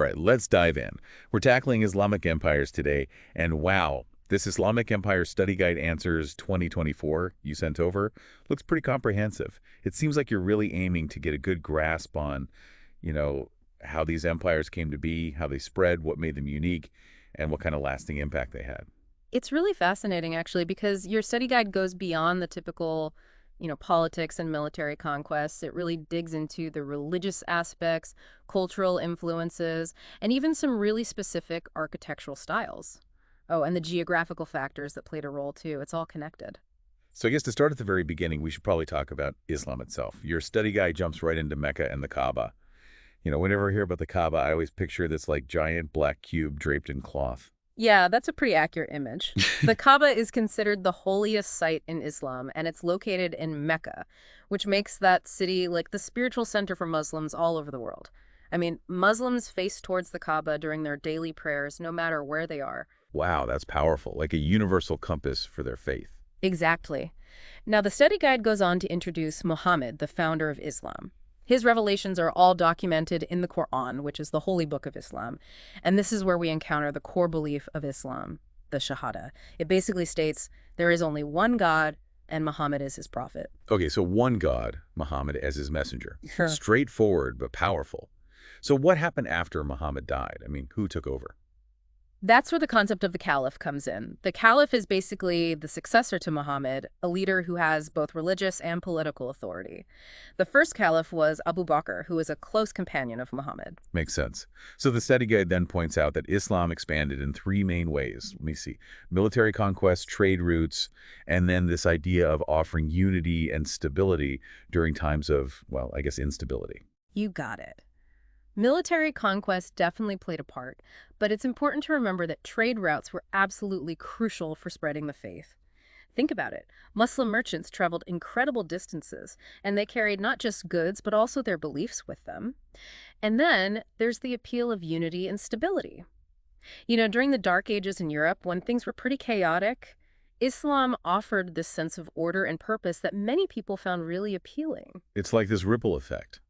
right, let's dive in. We're tackling Islamic empires today, and wow, this Islamic Empire Study Guide Answers 2024 you sent over looks pretty comprehensive. It seems like you're really aiming to get a good grasp on, you know, how these empires came to be, how they spread, what made them unique, and what kind of lasting impact they had. It's really fascinating, actually, because your study guide goes beyond the typical, politics and military conquests. It really digs into the religious aspects, cultural influences, and even some really specific architectural styles. Oh, and the geographical factors that played a role, too. It's all connected. So I guess to start at the very beginning, we should probably talk about Islam itself. Your study guide jumps right into Mecca and the Kaaba. Whenever I hear about the Kaaba, I always picture this like giant black cube draped in cloth. Yeah, that's a pretty accurate image. The Kaaba is considered the holiest site in Islam, and it's located in Mecca, which makes that city like the spiritual center for Muslims all over the world. I mean, Muslims face towards the Kaaba during their daily prayers, no matter where they are. Wow, that's powerful, like a universal compass for their faith. Exactly. Now, the study guide goes on to introduce Muhammad, the founder of Islam. His revelations are all documented in the Quran, which is the holy book of Islam. And this is where we encounter the core belief of Islam, the Shahada. It basically states there is only one God and Muhammad is his prophet. Okay, so one God, Muhammad as his messenger. Sure. Straightforward, but powerful. So what happened after Muhammad died? I mean, who took over? That's where the concept of the caliph comes in. The caliph is basically the successor to Muhammad, a leader who has both religious and political authority. The first caliph was Abu Bakr, who was a close companion of Muhammad. Makes sense. So the study guide then points out that Islam expanded in three main ways. Let me see. Military conquest, trade routes, and then this idea of offering unity and stability during times of, well, I guess instability. You got it. Military conquest definitely played a part, but it's important to remember that trade routes were absolutely crucial for spreading the faith. Think about it. Muslim merchants traveled incredible distances, and they carried not just goods, but also their beliefs with them. And then there's the appeal of unity and stability. During the Dark Ages in Europe, when things were pretty chaotic, Islam offered this sense of order and purpose that many people found really appealing. It's like this ripple effect.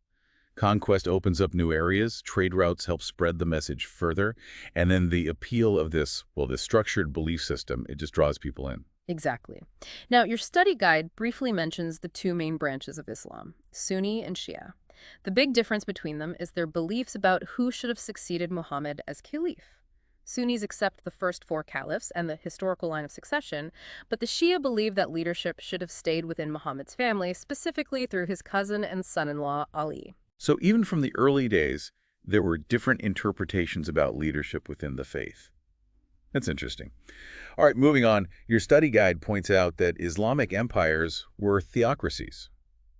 Conquest opens up new areas, trade routes help spread the message further, and then the appeal of this, well, this structured belief system, it just draws people in. Exactly. Now, your study guide briefly mentions the two main branches of Islam, Sunni and Shia. The big difference between them is their beliefs about who should have succeeded Muhammad as caliph. Sunnis accept the first four caliphs and the historical line of succession, but the Shia believe that leadership should have stayed within Muhammad's family, specifically through his cousin and son-in-law, Ali. So even from the early days, there were different interpretations about leadership within the faith. That's interesting. All right, moving on. Your study guide points out that Islamic empires were theocracies.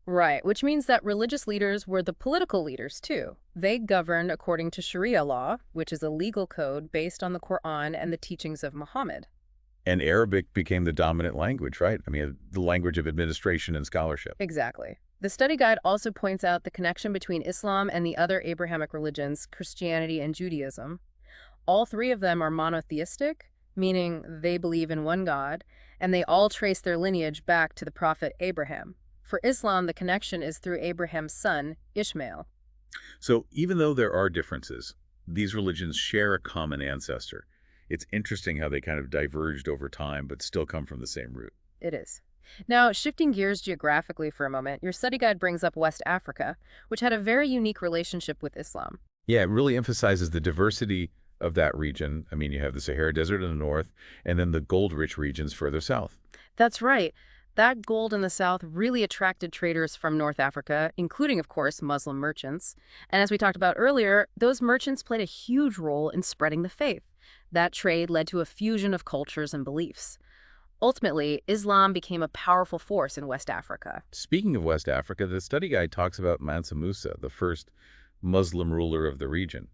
Right, which means that religious leaders were the political leaders, too. They governed according to Sharia law, which is a legal code based on the Quran and the teachings of Muhammad. And Arabic became the dominant language, right? I mean, the language of administration and scholarship. Exactly. The study guide also points out the connection between Islam and the other Abrahamic religions, Christianity and Judaism. All three of them are monotheistic, meaning they believe in one God, and they all trace their lineage back to the prophet Abraham. For Islam, the connection is through Abraham's son, Ishmael. So even though there are differences, these religions share a common ancestor. It's interesting how they kind of diverged over time, but still come from the same root. It is. Now, shifting gears geographically for a moment, your study guide brings up West Africa, which had a very unique relationship with Islam. Yeah, it really emphasizes the diversity of that region. I mean, you have the Sahara Desert in the north, and then the gold-rich regions further south. That's right. That gold in the south really attracted traders from North Africa, including, of course, Muslim merchants. And as we talked about earlier, those merchants played a huge role in spreading the faith. That trade led to a fusion of cultures and beliefs. Ultimately, Islam became a powerful force in West Africa. Speaking of West Africa, the study guide talks about Mansa Musa, the first Muslim ruler of the region.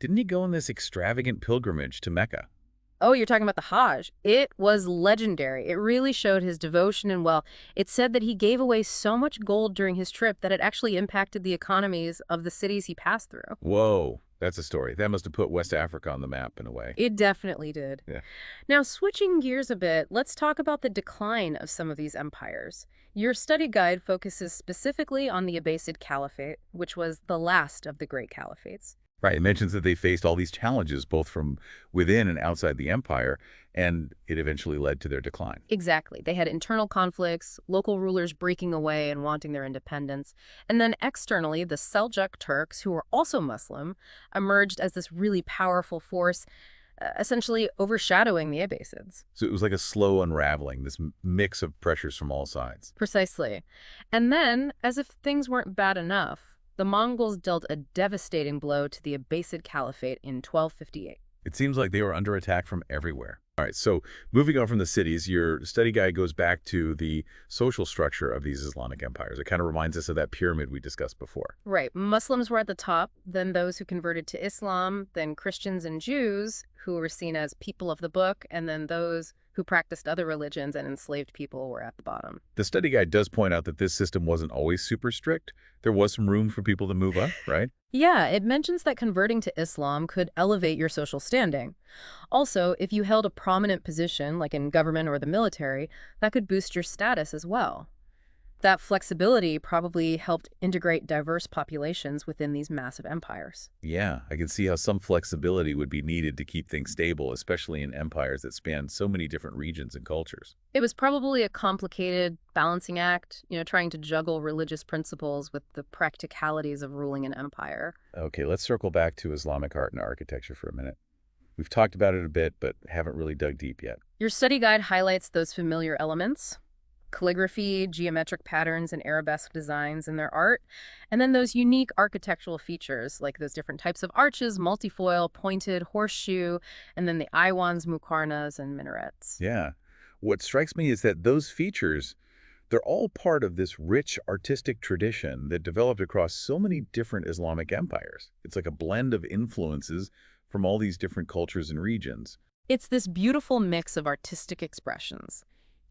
Didn't he go on this extravagant pilgrimage to Mecca? Oh, you're talking about the Hajj. It was legendary. It really showed his devotion and, well, it said that he gave away so much gold during his trip that it actually impacted the economies of the cities he passed through. Whoa, that's a story. That must have put West Africa on the map in a way. It definitely did. Yeah. Now, switching gears a bit, let's talk about the decline of some of these empires. Your study guide focuses specifically on the Abbasid Caliphate, which was the last of the great caliphates. Right. It mentions that they faced all these challenges, both from within and outside the empire, and it eventually led to their decline. Exactly. They had internal conflicts, local rulers breaking away and wanting their independence. And then externally, the Seljuk Turks, who were also Muslim, emerged as this really powerful force, essentially overshadowing the Abbasids. So it was like a slow unraveling, this mix of pressures from all sides. Precisely. And then, as if things weren't bad enough, the Mongols dealt a devastating blow to the Abbasid Caliphate in 1258. It seems like they were under attack from everywhere. All right, so moving on from the cities, your study guide goes back to the social structure of these Islamic empires. It kind of reminds us of that pyramid we discussed before. Right. Muslims were at the top, then those who converted to Islam, then Christians and Jews, who were seen as people of the book, and then those who practiced other religions and enslaved people were at the bottom. The study guide does point out that this system wasn't always super strict. There was some room for people to move up, right? Yeah, it mentions that converting to Islam could elevate your social standing. Also, if you held a prominent position, like in government or the military, that could boost your status as well. That flexibility probably helped integrate diverse populations within these massive empires. Yeah, I can see how some flexibility would be needed to keep things stable, especially in empires that span so many different regions and cultures. It was probably a complicated balancing act, trying to juggle religious principles with the practicalities of ruling an empire. Okay, let's circle back to Islamic art and architecture for a minute. We've talked about it a bit, but haven't really dug deep yet. Your study guide highlights those familiar elements: calligraphy, geometric patterns, and arabesque designs in their art, and then those unique architectural features like those different types of arches, multifoil, pointed, horseshoe, and then the iwans, muqarnas, and minarets. Yeah. What strikes me is that those features, they're all part of this rich artistic tradition that developed across so many different Islamic empires. It's like a blend of influences from all these different cultures and regions. It's this beautiful mix of artistic expressions.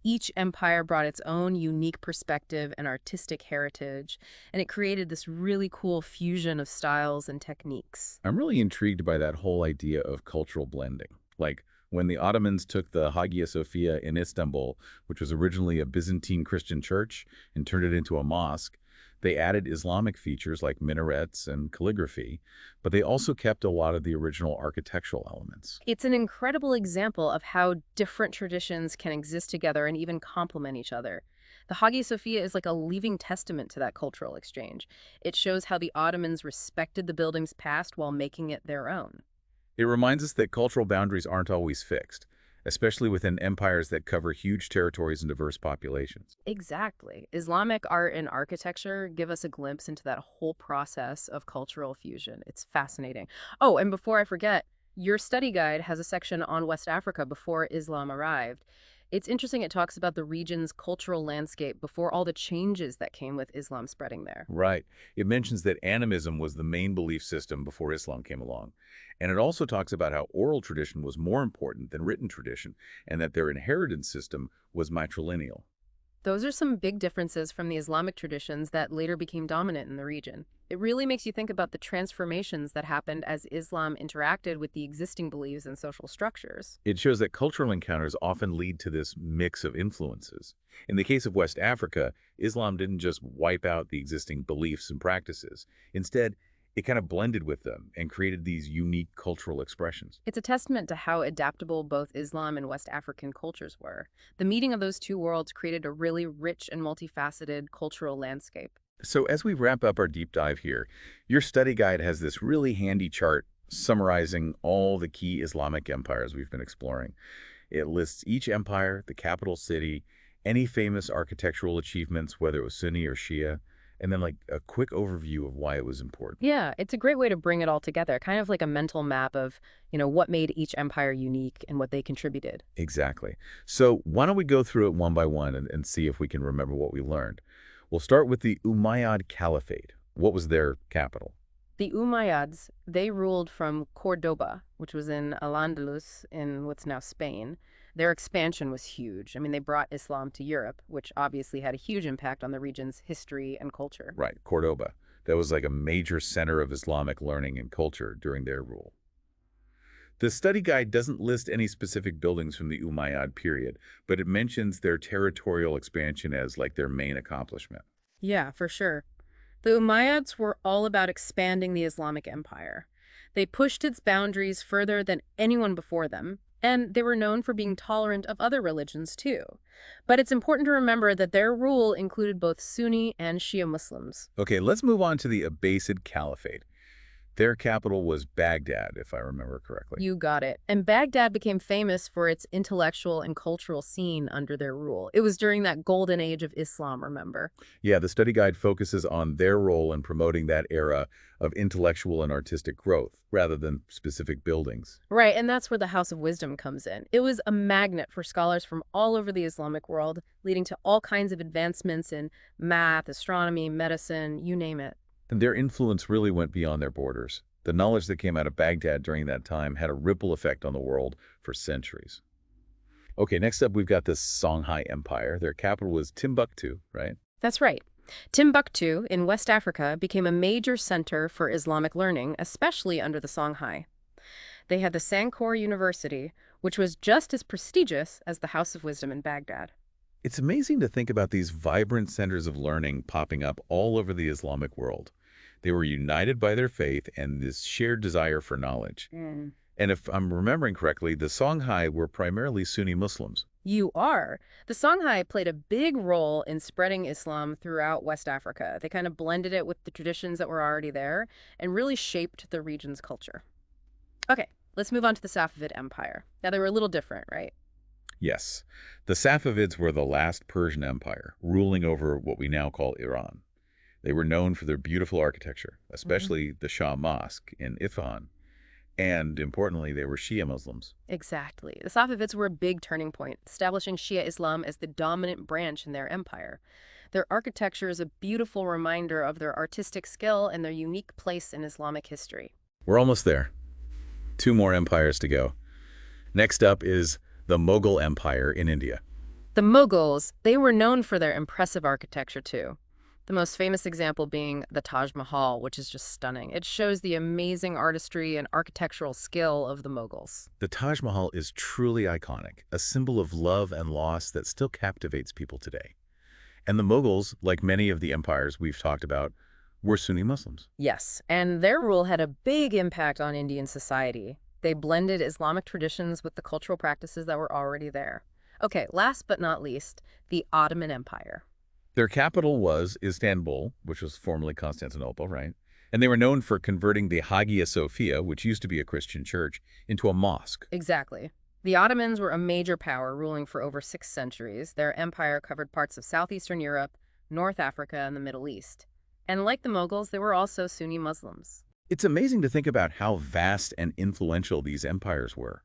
Each empire brought its own unique perspective and artistic heritage, and it created this really cool fusion of styles and techniques. I'm really intrigued by that whole idea of cultural blending. Like when the Ottomans took the Hagia Sophia in Istanbul, which was originally a Byzantine Christian church, and turned it into a mosque, they added Islamic features like minarets and calligraphy, but they also kept a lot of the original architectural elements. It's an incredible example of how different traditions can exist together and even complement each other. The Hagia Sophia is like a living testament to that cultural exchange. It shows how the Ottomans respected the building's past while making it their own. It reminds us that cultural boundaries aren't always fixed, especially within empires that cover huge territories and diverse populations. Exactly. Islamic art and architecture give us a glimpse into that whole process of cultural fusion. It's fascinating. Oh, and before I forget, your study guide has a section on West Africa before Islam arrived. It's interesting it talks about the region's cultural landscape before all the changes that came with Islam spreading there. Right. It mentions that animism was the main belief system before Islam came along. And it also talks about how oral tradition was more important than written tradition, and that their inheritance system was matrilineal. Those are some big differences from the Islamic traditions that later became dominant in the region. It really makes you think about the transformations that happened as Islam interacted with the existing beliefs and social structures. It shows that cultural encounters often lead to this mix of influences. In the case of West Africa, Islam didn't just wipe out the existing beliefs and practices. Instead, it kind of blended with them and created these unique cultural expressions. It's a testament to how adaptable both Islam and West African cultures were. The meeting of those two worlds created a really rich and multifaceted cultural landscape. So as we wrap up our deep dive here, your study guide has this really handy chart summarizing all the key Islamic empires we've been exploring. It lists each empire, the capital city, any famous architectural achievements, whether it was Sunni or Shia, and then like a quick overview of why it was important. Yeah, it's a great way to bring it all together, kind of like a mental map of, what made each empire unique and what they contributed. Exactly. So why don't we go through it one by one and see if we can remember what we learned. We'll start with the Umayyad Caliphate. What was their capital? The Umayyads, they ruled from Cordoba, which was in Al-Andalus in what's now Spain. Their expansion was huge. I mean, they brought Islam to Europe, which obviously had a huge impact on the region's history and culture. Right, Cordoba. That was like a major center of Islamic learning and culture during their rule. The study guide doesn't list any specific buildings from the Umayyad period, but it mentions their territorial expansion as like their main accomplishment. Yeah, for sure. The Umayyads were all about expanding the Islamic Empire. They pushed its boundaries further than anyone before them, and they were known for being tolerant of other religions too. But it's important to remember that their rule included both Sunni and Shia Muslims. Okay, let's move on to the Abbasid Caliphate. Their capital was Baghdad, if I remember correctly. You got it. And Baghdad became famous for its intellectual and cultural scene under their rule. It was during that golden age of Islam, remember? Yeah, the study guide focuses on their role in promoting that era of intellectual and artistic growth, rather than specific buildings. Right, and that's where the House of Wisdom comes in. It was a magnet for scholars from all over the Islamic world, leading to all kinds of advancements in math, astronomy, medicine, you name it. And their influence really went beyond their borders. The knowledge that came out of Baghdad during that time had a ripple effect on the world for centuries. Okay, next up we've got the Songhai Empire. Their capital was Timbuktu, right? That's right. Timbuktu in West Africa became a major center for Islamic learning, especially under the Songhai. They had the Sankore University, which was just as prestigious as the House of Wisdom in Baghdad. It's amazing to think about these vibrant centers of learning popping up all over the Islamic world. They were united by their faith and this shared desire for knowledge. Mm. And if I'm remembering correctly, the Songhai were primarily Sunni Muslims. You are. The Songhai played a big role in spreading Islam throughout West Africa. They kind of blended it with the traditions that were already there and really shaped the region's culture. Okay, let's move on to the Safavid Empire. Now, they were a little different, right? Yes, the Safavids were the last Persian empire, ruling over what we now call Iran. They were known for their beautiful architecture, especially the Shah Mosque in Isfahan. And importantly, they were Shia Muslims. Exactly. The Safavids were a big turning point, establishing Shia Islam as the dominant branch in their empire. Their architecture is a beautiful reminder of their artistic skill and their unique place in Islamic history. We're almost there. 2 more empires to go. Next up is the Mughal Empire in India. The Mughals, they were known for their impressive architecture too. The most famous example being the Taj Mahal, which is just stunning. It shows the amazing artistry and architectural skill of the Mughals. The Taj Mahal is truly iconic, a symbol of love and loss that still captivates people today. And the Mughals, like many of the empires we've talked about, were Sunni Muslims. Yes, and their rule had a big impact on Indian society. They blended Islamic traditions with the cultural practices that were already there. Okay, last but not least, the Ottoman Empire. Their capital was Istanbul, which was formerly Constantinople, right? And they were known for converting the Hagia Sophia, which used to be a Christian church, into a mosque. Exactly. The Ottomans were a major power ruling for over 6 centuries. Their empire covered parts of southeastern Europe, North Africa, and the Middle East. And like the Mughals, they were also Sunni Muslims. It's amazing to think about how vast and influential these empires were.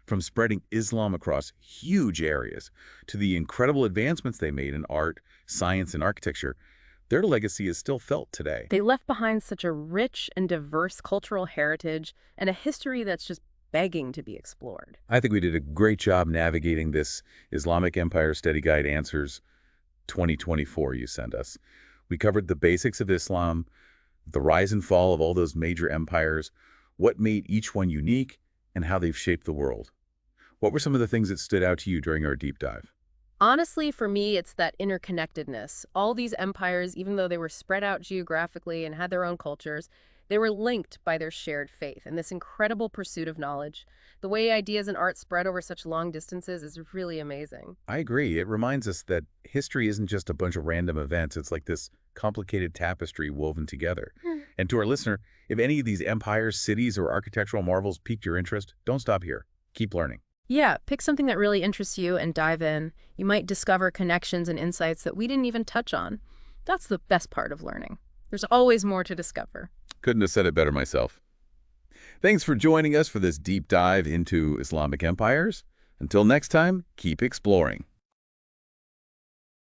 From spreading Islam across huge areas to the incredible advancements they made in art, science, and architecture, their legacy is still felt today. They left behind such a rich and diverse cultural heritage and a history that's just begging to be explored. I think we did a great job navigating this Islamic Empire Study Guide Answers 2024 you sent us. We covered the basics of Islam, the rise and fall of all those major empires, what made each one unique, and how they've shaped the world. What were some of the things that stood out to you during our deep dive? Honestly, for me, it's that interconnectedness. All these empires, even though they were spread out geographically and had their own cultures, they were linked by their shared faith and this incredible pursuit of knowledge. The way ideas and art spread over such long distances is really amazing. I agree. It reminds us that history isn't just a bunch of random events. It's like this complicated tapestry woven together. And to our listener, if any of these empires, cities, or architectural marvels piqued your interest, don't stop here. Keep learning. Yeah, pick something that really interests you and dive in. You might discover connections and insights that we didn't even touch on. That's the best part of learning. There's always more to discover. Couldn't have said it better myself. Thanks for joining us for this deep dive into Islamic empires. Until next time, keep exploring.